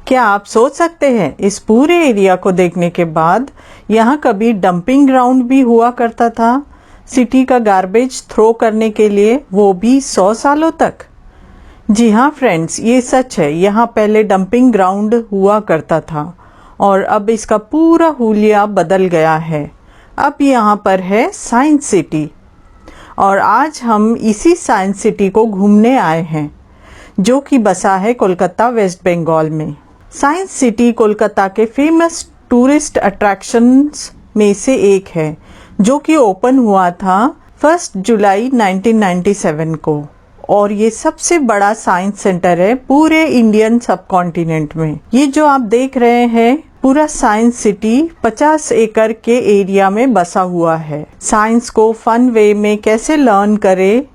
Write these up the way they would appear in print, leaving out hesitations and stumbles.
क्या आप सोच सकते हैं इस पूरे एरिया को देखने के बाद यहाँ कभी डंपिंग ग्राउंड भी हुआ करता था सिटी का गार्बेज थ्रो करने के लिए, वो भी 100 सालों तक। जी हाँ फ्रेंड्स, ये सच है। यहाँ पहले डंपिंग ग्राउंड हुआ करता था और अब इसका पूरा हुलिया बदल गया है। अब यहाँ पर है साइंस सिटी और आज हम इसी साइंस सिटी को घूमने आए हैं, जो कि बसा है कोलकाता वेस्ट बंगाल में। साइंस सिटी कोलकाता के फेमस टूरिस्ट अट्रैक्शंस में से एक है, जो कि ओपन हुआ था 1 जुलाई 1997 को और ये सबसे बड़ा साइंस सेंटर है पूरे इंडियन सब कॉन्टिनेंट में। ये जो आप देख रहे हैं पूरा साइंस सिटी 50 एकड़ के एरिया में बसा हुआ है। साइंस को फन वे में कैसे लर्न करे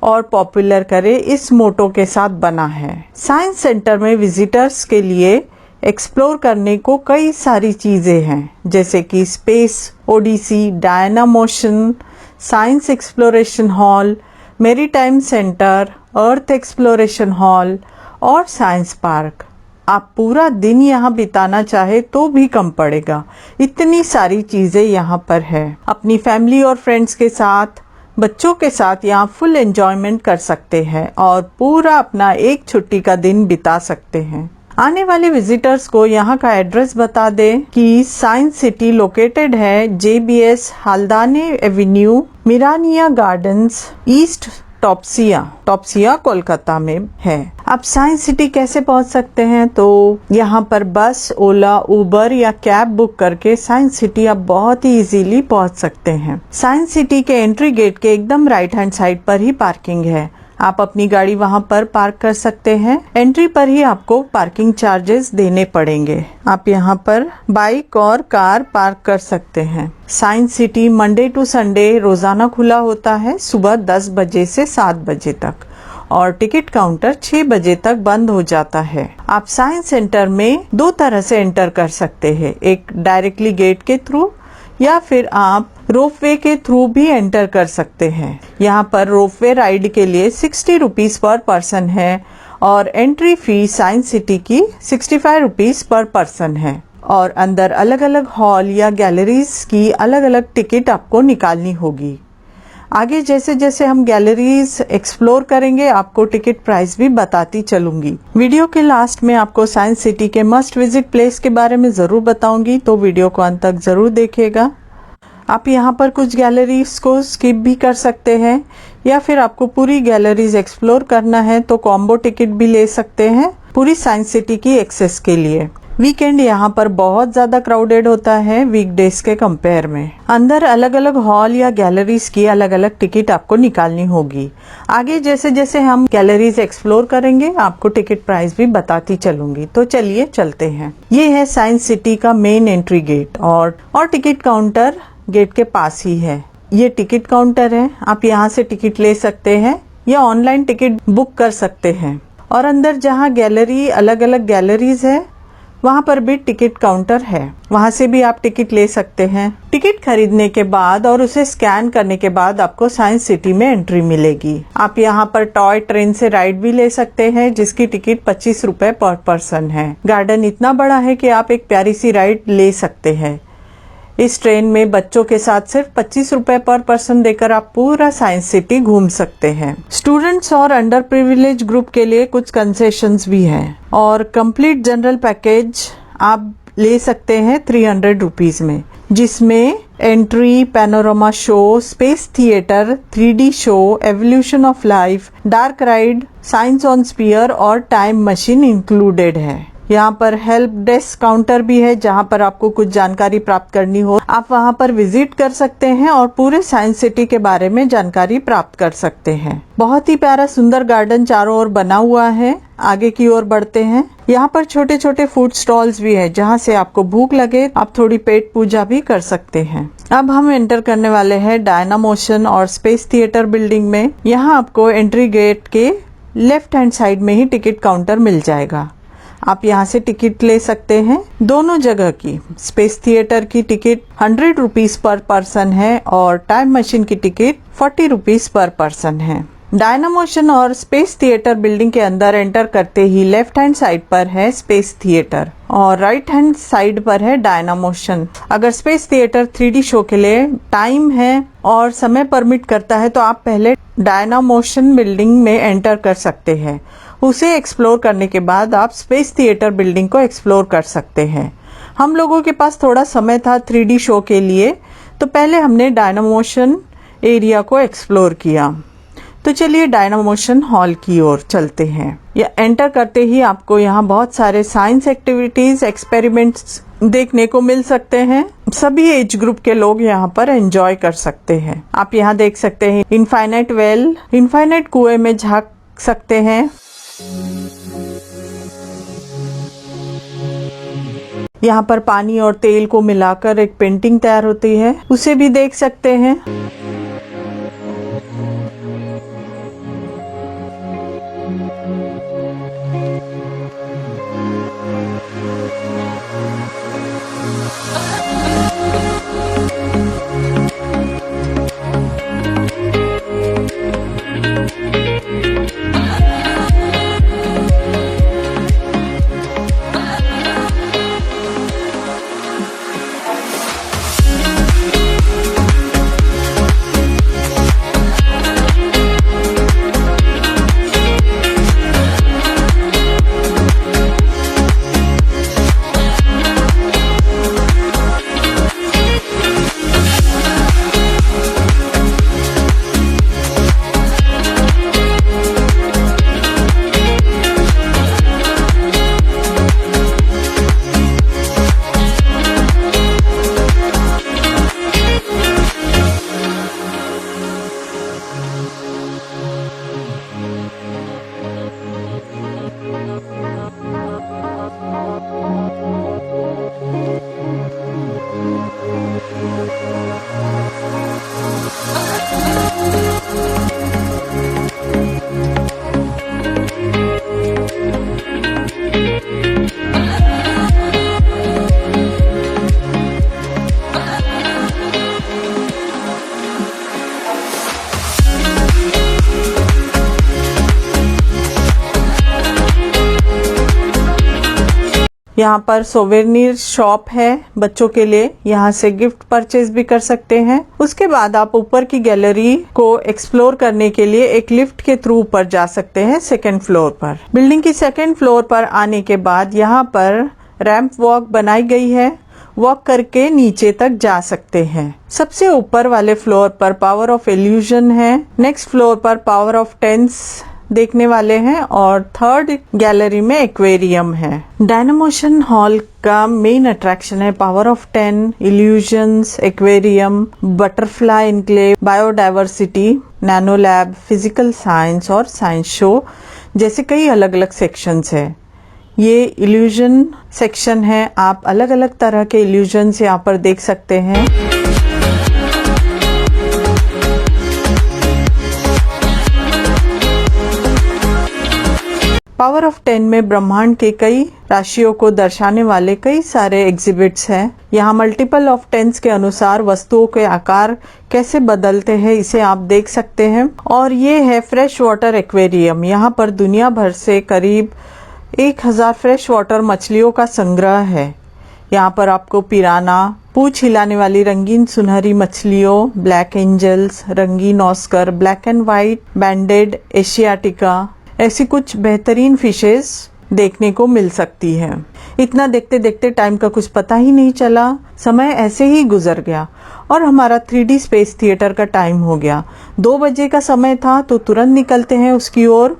और पॉपुलर करे, इस मोटो के साथ बना है। साइंस सेंटर में विजिटर्स के लिए एक्सप्लोर करने को कई सारी चीजें हैं, जैसे कि Space Odyssey, Dynamotion, Science Exploration Hall, Maritime Centre, Earth Exploration Hall और साइंस पार्क। आप पूरा दिन यहाँ बिताना चाहे तो भी कम पड़ेगा, इतनी सारी चीजें यहाँ पर है। अपनी फैमिली और फ्रेंड्स के साथ, बच्चों के साथ यहाँ फुल एंजॉयमेंट कर सकते हैं और पूरा अपना एक छुट्टी का दिन बिता सकते हैं। आने वाले विजिटर्स को यहाँ का एड्रेस बता दें कि साइंस सिटी लोकेटेड है JBS Haldane Avenue, Mirania Gardens, East Topsia Kolkata में है। अब साइंस सिटी कैसे पहुंच सकते हैं? तो यहाँ पर बस, ओला, उबर या कैब बुक करके साइंस सिटी आप बहुत ही इजीली पहुंच सकते हैं। साइंस सिटी के एंट्री गेट के एकदम राइट हैंड साइड पर ही पार्किंग है। आप अपनी गाड़ी वहां पर पार्क कर सकते हैं। एंट्री पर ही आपको पार्किंग चार्जेस देने पड़ेंगे। आप यहां पर बाइक और कार पार्क कर सकते हैं। Science city Monday to Sunday रोजाना खुला होता है, सुबह 10 बजे से 7 बजे तक, और टिकट काउंटर 6 बजे तक बंद हो जाता है। आप साइंस सेंटर में 2 तरह से एंटर कर सकते हैं, एक डायरेक्टली गेट के थ्रू या फिर आप रोपवे के थ्रू भी एंटर कर सकते हैं। यहाँ पर रोपवे राइड के लिए 60 रुपीज पर पर्सन है और एंट्री फी साइंस सिटी की 65 रुपीज पर पर्सन है। और अंदर अलग अलग हॉल या गैलरीज की अलग अलग टिकट आपको निकालनी होगी। आगे जैसे जैसे हम गैलरीज एक्सप्लोर करेंगे, आपको टिकट प्राइस भी बताती चलूंगी। वीडियो के लास्ट में आपको साइंस सिटी के मस्ट विजिट प्लेस के बारे में जरूर बताऊंगी, तो वीडियो को अंत तक जरूर देखिएगा। आप यहाँ पर कुछ गैलरीज को स्किप भी कर सकते हैं, या फिर आपको पूरी गैलरीज एक्सप्लोर करना है तो कॉम्बो टिकट भी ले सकते हैं पूरी साइंस सिटी की एक्सेस के लिए। वीकेंड यहाँ पर बहुत ज्यादा क्राउडेड होता है वीकडेज के कंपेयर में। अंदर अलग अलग हॉल या गैलरीज की अलग अलग टिकट आपको निकालनी होगी। आगे जैसे जैसे हम गैलरीज एक्सप्लोर करेंगे, आपको टिकट प्राइस भी बताती चलूंगी। तो चलिए चलते हैं। ये है साइंस सिटी का मेन एंट्री गेट और टिकट काउंटर गेट के पास ही है। ये टिकट काउंटर है, आप यहाँ से टिकट ले सकते हैं या ऑनलाइन टिकट बुक कर सकते हैं। और अंदर जहाँ गैलरी अलग अलग गैलरीज है, वहाँ पर भी टिकट काउंटर है, वहाँ से भी आप टिकट ले सकते हैं। टिकट खरीदने के बाद और उसे स्कैन करने के बाद आपको साइंस सिटी में एंट्री मिलेगी। आप यहाँ पर टॉय ट्रेन से राइड भी ले सकते हैं, जिसकी टिकट 25 रुपए पर पर्सन है। गार्डन इतना बड़ा है कि आप एक प्यारी सी राइड ले सकते हैं। इस ट्रेन में बच्चों के साथ सिर्फ 25 रुपए पर पर्सन देकर आप पूरा साइंस सिटी घूम सकते हैं। स्टूडेंट्स और अंडर प्रिविलेज ग्रुप के लिए कुछ कंसेशंस भी हैं और कंप्लीट जनरल पैकेज आप ले सकते हैं 300 रुपीज में, जिसमें entry, panorama show, space theatre, 3D show, evolution of life, dark ride, science on sphere और टाइम मशीन इंक्लूडेड है। यहाँ पर हेल्प डेस्क काउंटर भी है, जहाँ पर आपको कुछ जानकारी प्राप्त करनी हो आप वहाँ पर विजिट कर सकते हैं और पूरे साइंस सिटी के बारे में जानकारी प्राप्त कर सकते हैं। बहुत ही प्यारा सुंदर गार्डन चारों ओर बना हुआ है। आगे की ओर बढ़ते हैं। यहाँ पर छोटे छोटे फूड स्टॉल्स भी है, जहाँ से आपको भूख लगे आप थोड़ी पेट पूजा भी कर सकते हैं। अब हम एंटर करने वाले हैं डायना मोशन और स्पेस थिएटर बिल्डिंग में। यहाँ आपको एंट्री गेट के लेफ्ट हैंड साइड में ही टिकट काउंटर मिल जाएगा। आप यहाँ से टिकट ले सकते हैं। दोनों जगह की स्पेस थिएटर की टिकट 100 रुपीज पर पर्सन है और टाइम मशीन की टिकट 40 रुपीज पर पर्सन है। डायनामोशन और स्पेस थिएटर बिल्डिंग के अंदर एंटर करते ही लेफ्ट हैंड साइड पर है स्पेस थिएटर और राइट हैंड साइड पर है डायनामोशन। अगर स्पेस थिएटर 3D शो के लिए टाइम है और समय परमिट करता है तो आप पहले डायनामोशन बिल्डिंग में एंटर कर सकते हैं। उसे एक्सप्लोर करने के बाद आप स्पेस थिएटर बिल्डिंग को एक्सप्लोर कर सकते हैं। हम लोगों के पास थोड़ा समय था 3D शो के लिए, तो पहले हमने डायनामोशन एरिया को एक्सप्लोर किया। तो चलिए डायनामोशन हॉल की ओर चलते हैं। या एंटर करते ही आपको यहाँ बहुत सारे साइंस एक्टिविटीज, एक्सपेरिमेंट्स देखने को मिल सकते हैं। सभी एज ग्रुप के लोग यहाँ पर एंजॉय कर सकते हैं। आप यहाँ देख सकते हैं इनफाइनाइट वेल, इनफाइनाइट कुएं में झांक सकते हैं। यहाँ पर पानी और तेल को मिलाकर एक पेंटिंग तैयार होती है, उसे भी देख सकते हैं। यहाँ पर सोवेनिर शॉप है बच्चों के लिए, यहाँ से गिफ्ट परचेज भी कर सकते हैं। उसके बाद आप ऊपर की गैलरी को एक्सप्लोर करने के लिए एक लिफ्ट के थ्रू ऊपर जा सकते हैं सेकंड फ्लोर पर। बिल्डिंग की सेकंड फ्लोर पर आने के बाद यहाँ पर रैंप वॉक बनाई गई है, वॉक करके नीचे तक जा सकते हैं। सबसे ऊपर वाले फ्लोर पर पावर ऑफ इल्यूजन है, नेक्स्ट फ्लोर पर पावर ऑफ टेंस देखने वाले हैं और थर्ड गैलरी में एक्वेरियम है। डायनामोशन हॉल का मेन अट्रैक्शन है power of 10, illusions, aquarium, butterfly enclave, biodiversity, nano lab, physical science और साइंस शो जैसे कई अलग अलग सेक्शंस है। ये इल्यूजन सेक्शन है, आप अलग अलग तरह के इल्यूजन्स यहाँ पर देख सकते हैं। पावर ऑफ 10 में ब्रह्मांड के कई राशियों को दर्शाने वाले कई सारे एग्जिबिट्स हैं। यहाँ मल्टीपल ऑफ 10 के अनुसार वस्तुओं के आकार कैसे बदलते हैं इसे आप देख सकते हैं। और ये है फ्रेश वाटर एक्वेरियम, यहाँ पर दुनिया भर से करीब 1000 फ्रेश वाटर मछलियों का संग्रह है। यहाँ पर आपको पिराना, पूंछ हिलाने वाली रंगीन सुनहरी मछलियों, ब्लैक एंजल्स, रंगीन oscar, black and white banded asiatica, ऐसी कुछ बेहतरीन फिशेस देखने को मिल सकती है। इतना देखते देखते टाइम का कुछ पता ही नहीं चला, समय ऐसे ही गुजर गया और हमारा 3D स्पेस थिएटर का टाइम हो गया। 2 बजे का समय था तो तुरंत निकलते हैं उसकी ओर।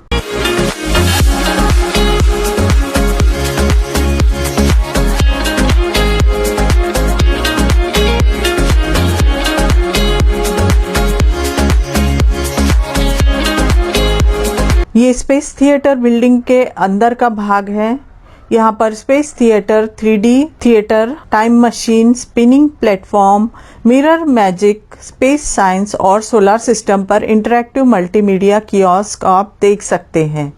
ये स्पेस थिएटर बिल्डिंग के अंदर का भाग है। यहाँ पर space theatre, 3D theatre, time machine, spinning platform, mirror magic, space science और सोलर सिस्टम पर इंटरैक्टिव मल्टीमीडिया कियोस्क आप देख सकते हैं।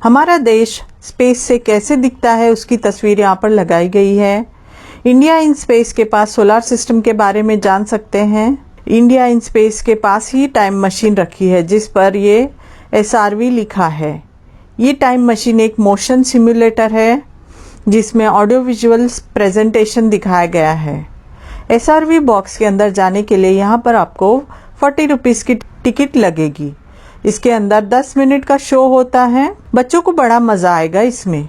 हमारा देश स्पेस से कैसे दिखता है उसकी तस्वीर यहाँ पर लगाई गई है। इंडिया इन स्पेस के पास सोलर सिस्टम के बारे में जान सकते हैं। इंडिया इन स्पेस के पास ही टाइम मशीन रखी है जिस पर ये SRV लिखा है। ये टाइम मशीन एक मोशन सिमुलेटर है जिसमें ऑडियो विजुअल प्रेजेंटेशन दिखाया गया है। SRV बॉक्स के अंदर जाने के लिए यहाँ पर आपको 40 रुपीज़ की टिकट लगेगी। इसके अंदर 10 मिनट का शो होता है। बच्चों को बड़ा मज़ा आएगा इसमें।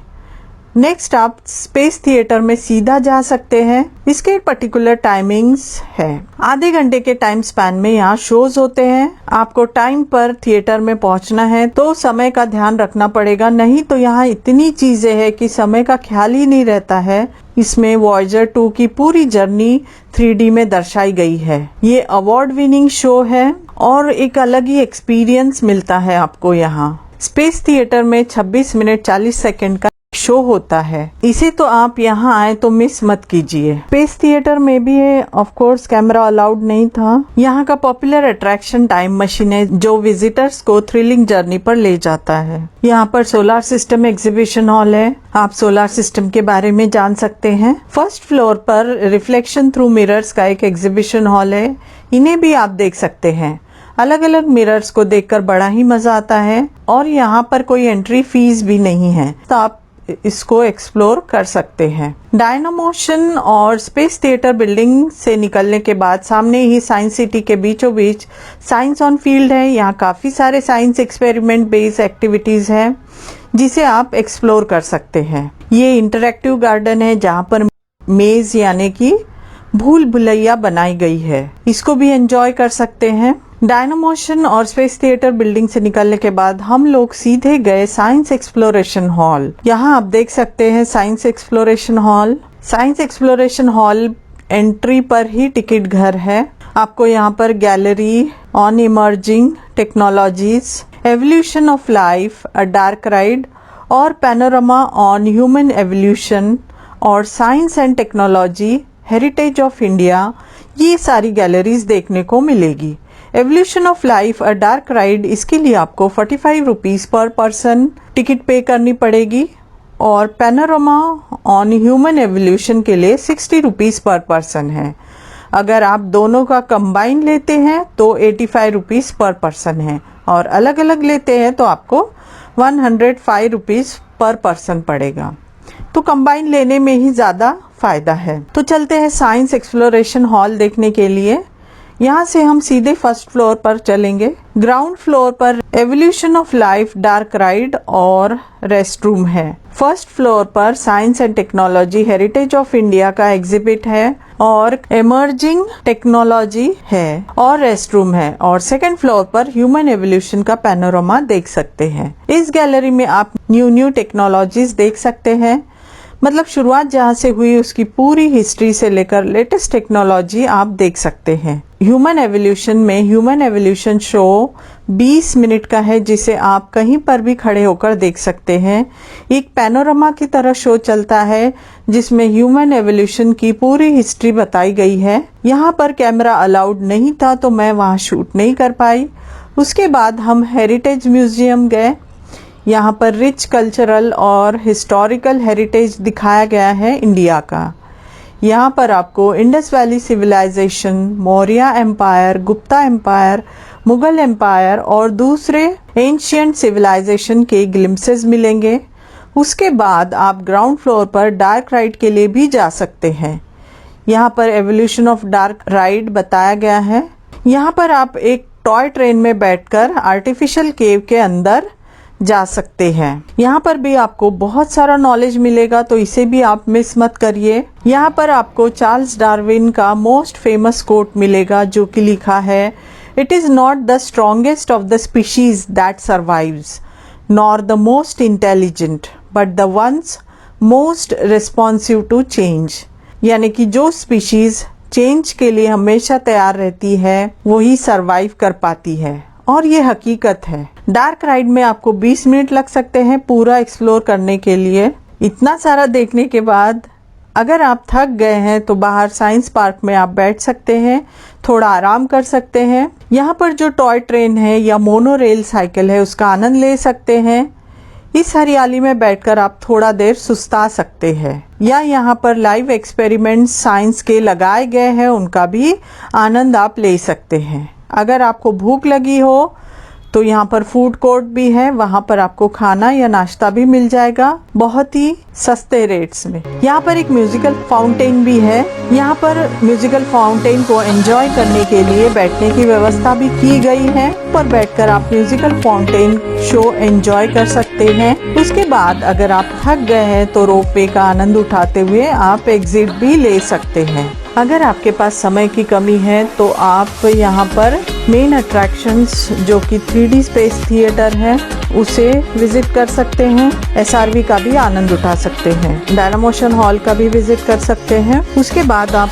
नेक्स्ट आप स्पेस थिएटर में सीधा जा सकते हैं। इसके पर्टिकुलर टाइमिंग्स है। आधे घंटे के टाइम स्पैन में यहाँ शोज होते हैं। आपको टाइम पर थिएटर में पहुँचना है तो समय का ध्यान रखना पड़ेगा, नहीं तो यहाँ इतनी चीजें हैं कि समय का ख्याल ही नहीं रहता है। इसमें वॉयेजर 2 की पूरी जर्नी 3D में दर्शाई गई है। ये अवार्ड विनिंग शो है और एक अलग ही एक्सपीरियंस मिलता है आपको यहाँ। स्पेस थिएटर में 26 मिनट 40 सेकंड का शो होता है। इसे तो आप यहाँ आए तो मिस मत कीजिए। स्पेस थिएटर में भी ऑफ कोर्स कैमरा अलाउड नहीं था। यहाँ का पॉपुलर अट्रैक्शन टाइम मशीन है जो विजिटर्स को थ्रिलिंग जर्नी पर ले जाता है। यहाँ पर सोलर सिस्टम एग्जीबिशन हॉल है। आप सोलर सिस्टम के बारे में जान सकते हैं। फर्स्ट फ्लोर पर रिफ्लेक्शन थ्रू मिरर्स का एक एग्जीबिशन हॉल है। इन्हें भी आप देख सकते हैं। अलग अलग मिरर्स को देखकर बड़ा ही मजा आता है और यहाँ पर कोई एंट्री फीस भी नहीं है, तो आप इसको एक्सप्लोर कर सकते हैं। डायनामोशन और स्पेस थिएटर बिल्डिंग से निकलने के बाद सामने ही साइंस सिटी के बीचों बीच साइंस ऑन फील्ड है। यहाँ काफी सारे साइंस एक्सपेरिमेंट बेस्ड एक्टिविटीज हैं जिसे आप एक्सप्लोर कर सकते हैं। ये इंटरैक्टिव गार्डन है जहाँ पर मेज यानी कि भूल भुलैया बनाई गई है, इसको भी एंजॉय कर सकते हैं। डायनामोशन और स्पेस थिएटर बिल्डिंग से निकलने के बाद हम लोग सीधे गए साइंस एक्सप्लोरेशन हॉल। यहाँ आप देख सकते हैं science Exploration hall. Science Exploration hall entry पर ही टिकट घर है। आपको यहाँ पर gallery on emerging technologies, evolution of life, a dark ride और पैनोरामा ऑन ह्यूमन एवोल्यूशन और science and technology, heritage of India, ये सारी गैलरीज देखने को मिलेगी। Evolution of life a dark ride, इसके लिए आपको 45 रुपीज़ पर पर्सन टिकट पे करनी पड़ेगी और पैनोरामा ऑन ह्यूमन एवोल्यूशन के लिए 60 रुपीज़ पर पर्सन है। अगर आप दोनों का कंबाइन लेते हैं तो 85 रुपीज़ पर पर्सन है और अलग अलग लेते हैं तो आपको 105 रुपीज़ पर पर्सन पड़ेगा। तो कंबाइन लेने में ही ज़्यादा फायदा है। तो चलते हैं साइंस एक्सप्लोरेशन हॉल देखने के लिए। यहाँ से हम सीधे फर्स्ट फ्लोर पर चलेंगे। ग्राउंड फ्लोर पर evolution of life dark ride और रेस्ट रूम है। फर्स्ट फ्लोर पर science and technology heritage of India का एग्जिबिट है और इमर्जिंग टेक्नोलॉजी है और रेस्ट रूम है और सेकंड फ्लोर पर ह्यूमन एवोल्यूशन का पैनोरामा देख सकते हैं। इस गैलरी में आप न्यू टेक्नोलॉजीज देख सकते हैं, मतलब शुरुआत जहाँ से हुई उसकी पूरी हिस्ट्री से लेकर लेटेस्ट टेक्नोलॉजी आप देख सकते हैं। ह्यूमन एवोल्यूशन में ह्यूमन एवोल्यूशन शो 20 मिनट का है जिसे आप कहीं पर भी खड़े होकर देख सकते हैं। एक पैनोरामा की तरह शो चलता है जिसमें ह्यूमन एवोल्यूशन की पूरी हिस्ट्री बताई गई है। यहाँ पर कैमरा अलाउड नहीं था तो मैं वहाँ शूट नहीं कर पाई। उसके बाद हम हेरिटेज म्यूजियम गए। यहाँ पर रिच कल्चरल और हिस्टोरिकल हेरिटेज दिखाया गया है इंडिया का। यहाँ पर आपको Indus valley civilisation, Maurya empire, Gupta empire, Mughal empire और दूसरे एंशिएंट सिविलाइजेशन के ग्लिम्पसेस मिलेंगे। उसके बाद आप ग्राउंड फ्लोर पर डार्क राइड के लिए भी जा सकते हैं। यहाँ पर एवोल्यूशन ऑफ डार्क राइड बताया गया है। यहाँ पर आप एक टॉय ट्रेन में बैठकर आर्टिफिशियल केव के अंदर जा सकते हैं। यहाँ पर भी आपको बहुत सारा नॉलेज मिलेगा तो इसे भी आप मिस मत करिए। यहाँ पर आपको चार्ल्स डार्विन का मोस्ट फेमस कोट मिलेगा जो कि लिखा है, it is not the strongest of the species that survives nor the most intelligent but the ones most responsive to change. यानी कि जो स्पीशीज चेंज के लिए हमेशा तैयार रहती है वही सर्वाइव कर पाती है और ये हकीकत है। डार्क राइड में आपको 20 मिनट लग सकते हैं पूरा एक्सप्लोर करने के लिए। इतना सारा देखने के बाद अगर आप थक गए हैं तो बाहर साइंस पार्क में आप बैठ सकते हैं, थोड़ा आराम कर सकते हैं। यहाँ पर जो टॉय ट्रेन है या मोनो रेल साइकिल है उसका आनंद ले सकते हैं। इस हरियाली में बैठकर आप थोड़ा देर सुस्ता सकते हैं या यहाँ पर लाइव एक्सपेरिमेंट्स साइंस के लगाए गए हैं उनका भी आनंद आप ले सकते हैं। अगर आपको भूख लगी हो तो यहाँ पर फूड कोर्ट भी है, वहाँ पर आपको खाना या नाश्ता भी मिल जाएगा बहुत ही सस्ते रेट्स में। यहाँ पर एक म्यूजिकल फाउंटेन भी है। यहाँ पर म्यूजिकल फाउंटेन को एंजॉय करने के लिए बैठने की व्यवस्था भी की गई है। पर बैठकर आप म्यूजिकल फाउंटेन शो एंजॉय कर सकते हैं। उसके बाद अगर आप थक गए हैं तो रोपवे का आनंद उठाते हुए आप एग्जिट भी ले सकते हैं। अगर आपके पास समय की कमी है तो आप यहाँ पर मेन अट्रैक्शंस जो कि 3D स्पेस थिएटर है उसे विजिट कर सकते हैं। SRV का भी आनंद उठा सकते हैं। डायनामोशन हॉल का भी विजिट कर सकते हैं। उसके बाद आप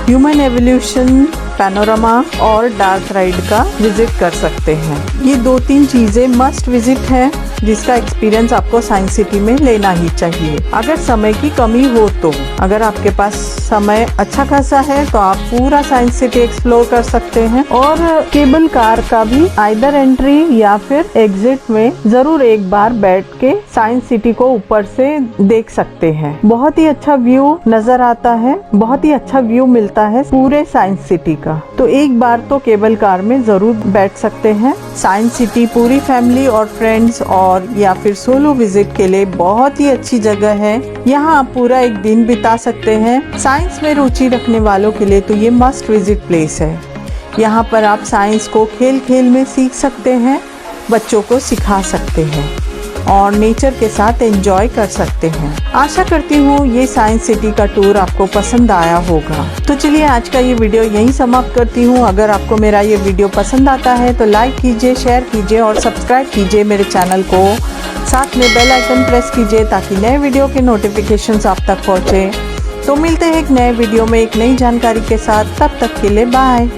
ह्यूमन एवोल्यूशन, पैनोरामा और डार्क राइड का विजिट कर सकते हैं। ये 2-3 चीजें मस्ट विजिट है जिसका एक्सपीरियंस आपको साइंस सिटी में लेना ही चाहिए अगर समय की कमी हो तो। अगर आपके पास समय अच्छा खासा है तो आप पूरा साइंस सिटी एक्सप्लोर कर सकते हैं। और केबल कार का भी आइदर एंट्री या फिर एग्जिट में जरूर एक बार बैठ के साइंस सिटी को ऊपर से देख सकते हैं। बहुत ही अच्छा व्यू नजर आता है, बहुत ही अच्छा व्यू मिलता है पूरे साइंस सिटी का। तो एक बार तो केबल कार में जरूर बैठ सकते हैं। साइंस सिटी पूरी फैमिली और फ्रेंड्स और या फिर सोलो विजिट के लिए बहुत ही अच्छी जगह है। यहाँ आप पूरा एक दिन बिता सकते हैं। साइंस में रुचि रखने वालों के लिए तो ये मस्ट विजिट प्लेस है। यहाँ पर आप साइंस को खेल खेल में सीख सकते हैं, बच्चों को सिखा सकते हैं और नेचर के साथ एंजॉय कर सकते हैं। आशा करती हूँ ये साइंस सिटी का टूर आपको पसंद आया होगा। तो चलिए आज का ये वीडियो यहीं समाप्त करती हूँ। अगर आपको मेरा ये वीडियो पसंद आता है तो लाइक कीजिए, शेयर कीजिए और सब्सक्राइब कीजिए मेरे चैनल को। साथ में बेल आइकन प्रेस कीजिए ताकि नए वीडियो के नोटिफिकेशंस आप तक पहुँचे। तो मिलते हैं एक नए वीडियो में एक नई जानकारी के साथ। तब तक के लिए बाय।